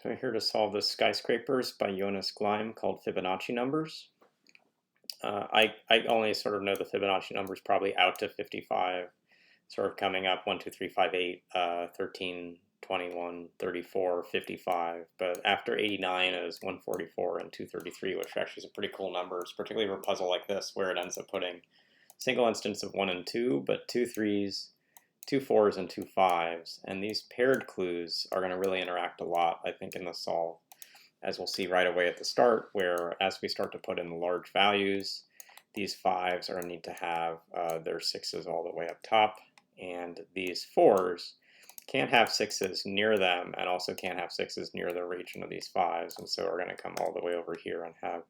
So I'm here to solve the Skyscrapers by Jonas Gleim called Fibonacci Numbers. I only sort of know the Fibonacci numbers probably out to 55, sort of coming up 1, 2, 3, 5, 8, 13, 21, 34, 55. But after 89 is 144 and 233, which actually is a pretty cool numbers, particularly for a puzzle like this where it ends up putting single instance of 1 and 2, but 2 3s, 2 4s, and 2 5s. And these paired clues are going to really interact a lot, I think, in the solve, as we'll see right away at the start, where as we start to put in the large values, these 5s are going to need to have their 6s all the way up top, and these 4s can't have 6s near them and also can't have 6s near the region of these 5s, and so we're going to come all the way over here and have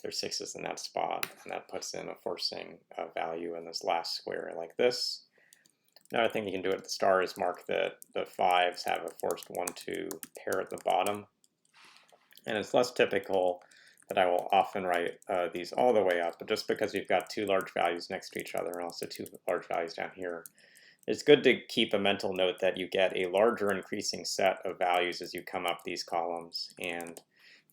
their 6s in that spot, and that puts in a forcing value in this last square like this. Another thing you can do at the start is mark that the 5s have a forced 1, 2 pair at the bottom. And it's less typical that I will often write these all the way up, but just because we've got two large values next to each other and also two large values down here, it's good to keep a mental note that you get a larger increasing set of values as you come up these columns. And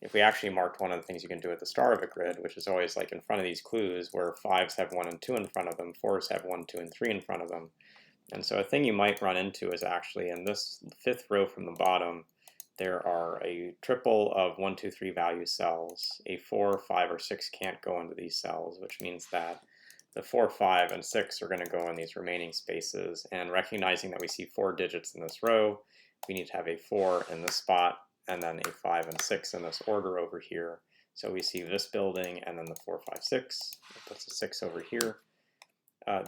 if we actually marked one of the things you can do at the start of a grid, which is always like in front of these clues where 5s have 1 and 2 in front of them, 4s have 1, 2, and 3 in front of them. And so a thing you might run into is actually in this fifth row from the bottom, there are a triple of 1, 2, 3 value cells. A 4, 5, or 6 can't go into these cells, which means that the 4, 5, and 6 are going to go in these remaining spaces. And recognizing that we see 4 digits in this row, we need to have a 4 in this spot, and then a 5 and 6 in this order over here. So we see this building, and then the 4, 5, 6. It puts a 6 over here.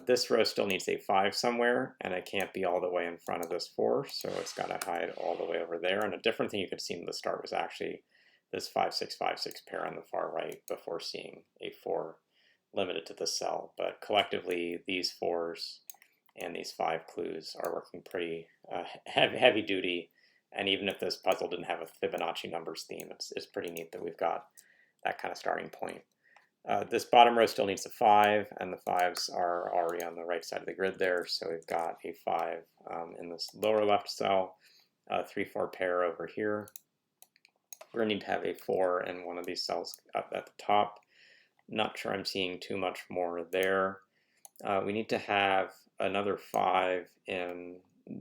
This row still needs a 5 somewhere, and it can't be all the way in front of this 4, so it's got to hide all the way over there. And a different thing you could see in the start was actually this 5, 6, 5, 6 pair on the far right before seeing a 4 limited to the cell. But collectively, these 4s and these 5 clues are working pretty heavy duty. And even if this puzzle didn't have a Fibonacci numbers theme, it's pretty neat that we've got that kind of starting point. This bottom row still needs a 5, and the 5s are already on the right side of the grid there, so we've got a 5 in this lower left cell, a 3, 4 pair over here. We're going to need to have a 4 in one of these cells up at the top. Not sure I'm seeing too much more there. We need to have another 5 in,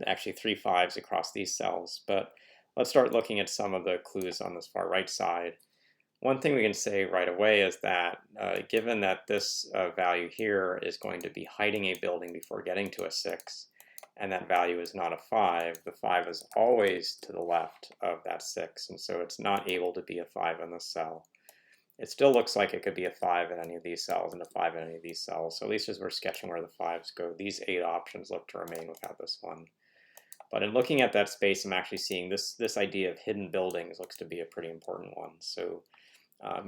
actually 3 5s across these cells, but let's start looking at some of the clues on this far right side. One thing we can say right away is that given that this value here is going to be hiding a building before getting to a 6, and that value is not a 5, the 5 is always to the left of that 6, and so it's not able to be a 5 in this cell. It still looks like it could be a 5 in any of these cells and a 5 in any of these cells, so at least as we're sketching where the 5s go, these 8 options look to remain without this one. But in looking at that space, I'm actually seeing this idea of hidden buildings looks to be a pretty important one. So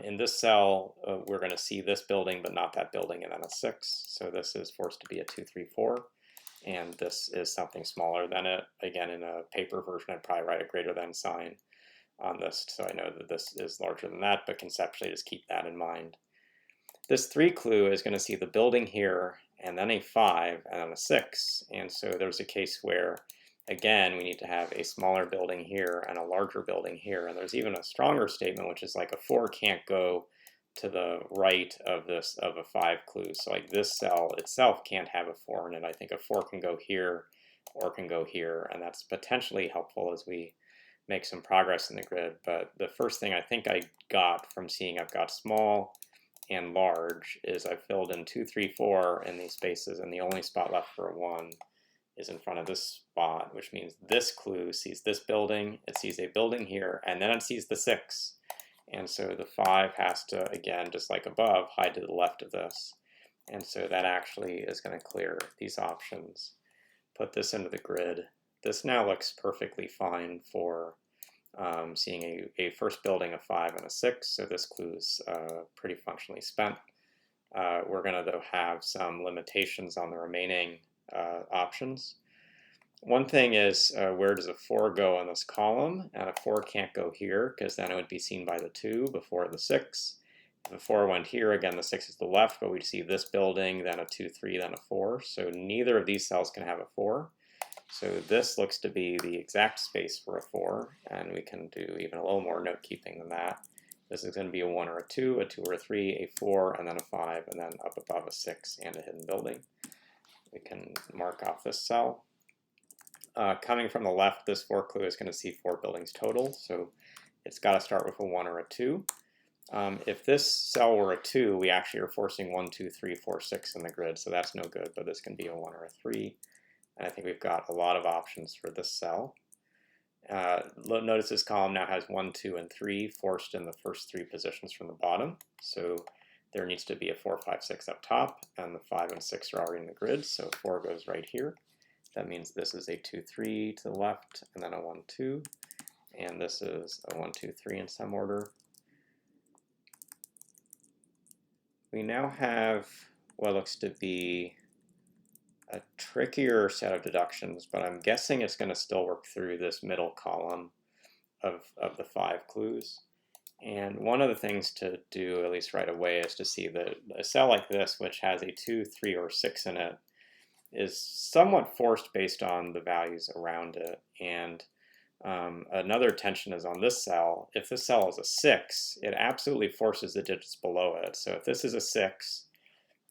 in this cell, we're going to see this building, but not that building, and then a 6. So this is forced to be a 2, 3, 4. And this is something smaller than it. Again, in a paper version, I'd probably write a greater than sign on this, so I know that this is larger than that, but conceptually just keep that in mind. This 3 clue is going to see the building here, and then a 5, and then a 6. And so there's a case where, again, we need to have a smaller building here and a larger building here. And there's even a stronger statement, which is like a 4 can't go to the right of a 5 clue. So like this cell itself can't have a 4 in it. I think a 4 can go here or can go here, and that's potentially helpful as we make some progress in the grid. But the first thing I think I got from seeing I've got small and large is I've filled in 2, 3, 4 in these spaces, and the only spot left for a 1 is in front of this spot, which means this clue sees this building, it sees a building here, and then it sees the 6. And so the 5 has to, again, just like above, hide to the left of this. And so that actually is going to clear these options. Put this into the grid. This now looks perfectly fine for seeing a first building, a 5, and a 6, so this clue is pretty functionally spent. We're going to, though, have some limitations on the remaining options. One thing is where does a 4 go in this column? And a 4 can't go here because then it would be seen by the 2 before the 6. If a 4 went here, again the 6 is the left, but we'd see this building, then a 2, 3, then a 4. So neither of these cells can have a 4. So this looks to be the exact space for a 4, and we can do even a little more note keeping than that. This is going to be a 1 or a 2 or a 3, a 4, and then a 5, and then up above a 6 and a hidden building. We can mark off this cell. Coming from the left, this 4 clue is going to see 4 buildings total, so it's got to start with a 1 or a 2. If this cell were a 2, we actually are forcing 1, 2, 3, 4, 6 in the grid, so that's no good, but this can be a 1 or a 3. And I think we've got a lot of options for this cell. Notice this column now has 1, 2, and 3 forced in the first 3 positions from the bottom. So there needs to be a 4, 5, 6 up top, and the 5 and 6 are already in the grid, so 4 goes right here. That means this is a 2, 3 to the left, and then a 1, 2. And this is a 1, 2, 3 in some order. We now have what looks to be a trickier set of deductions, but I'm guessing it's going to still work through this middle column of the 5 clues. And one of the things to do, at least right away, is to see that a cell like this, which has a 2, 3, or 6 in it, is somewhat forced based on the values around it. And another tension is on this cell. If this cell is a 6, it absolutely forces the digits below it. So if this is a 6,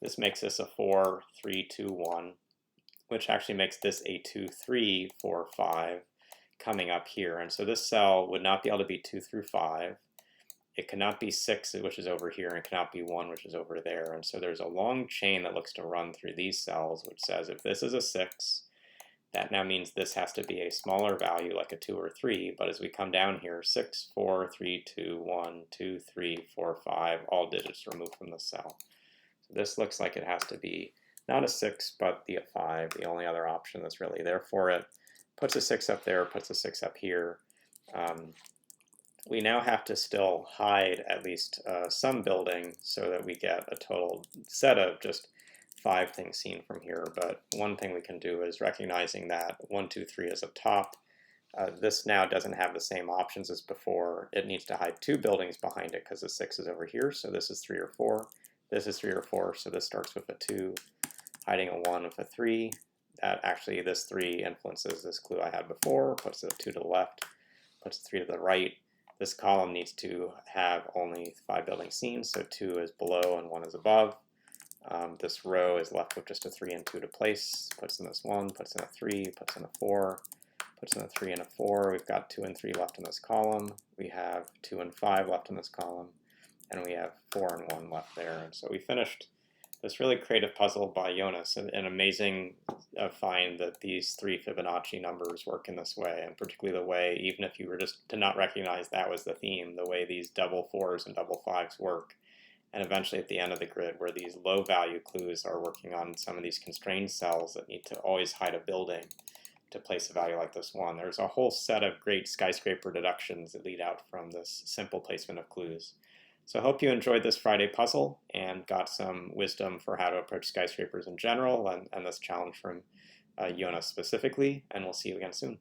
this makes this a 4, 3, 2, 1, which actually makes this a 2, 3, 4, 5 coming up here. And so this cell would not be able to be 2 through 5. It cannot be 6, which is over here, and cannot be 1, which is over there. And so there's a long chain that looks to run through these cells, which says if this is a 6, that now means this has to be a smaller value, like a 2 or 3. But as we come down here, 6, 4, 3, 2, 1, 2, 3, 4, 5, all digits removed from the cell. So this looks like it has to be not a 6, but the 5, the only other option that's really there for it. Puts a 6 up there, puts a 6 up here. We now have to still hide at least some building so that we get a total set of just 5 things seen from here. But one thing we can do is recognizing that 1, 2, 3 is up top. This now doesn't have the same options as before. It needs to hide 2 buildings behind it because the 6 is over here. So this is 3 or 4. This is 3 or 4. So this starts with a 2, hiding a 1 with a 3. That actually, this 3 influences this clue I had before, puts a 2 to the left, puts a 3 to the right. This column needs to have only 5 buildings seen, so 2 is below and 1 is above. This row is left with just a 3 and 2 to place, puts in this 1, puts in a 3, puts in a 4, puts in a 3 and a 4. We've got 2 and 3 left in this column. We have 2 and 5 left in this column, and we have 4 and 1 left there. And so we finished this really creative puzzle by Jonas, an amazing find that these 3 Fibonacci numbers work in this way, and particularly the way, even if you were just to not recognize that was the theme, the way these double 4s and double 5s work. And eventually at the end of the grid, where these low value clues are working on some of these constrained cells that need to always hide a building to place a value like this one. There's a whole set of great skyscraper deductions that lead out from this simple placement of clues. So I hope you enjoyed this Friday puzzle and got some wisdom for how to approach skyscrapers in general and this challenge from Jonas specifically, and we'll see you again soon.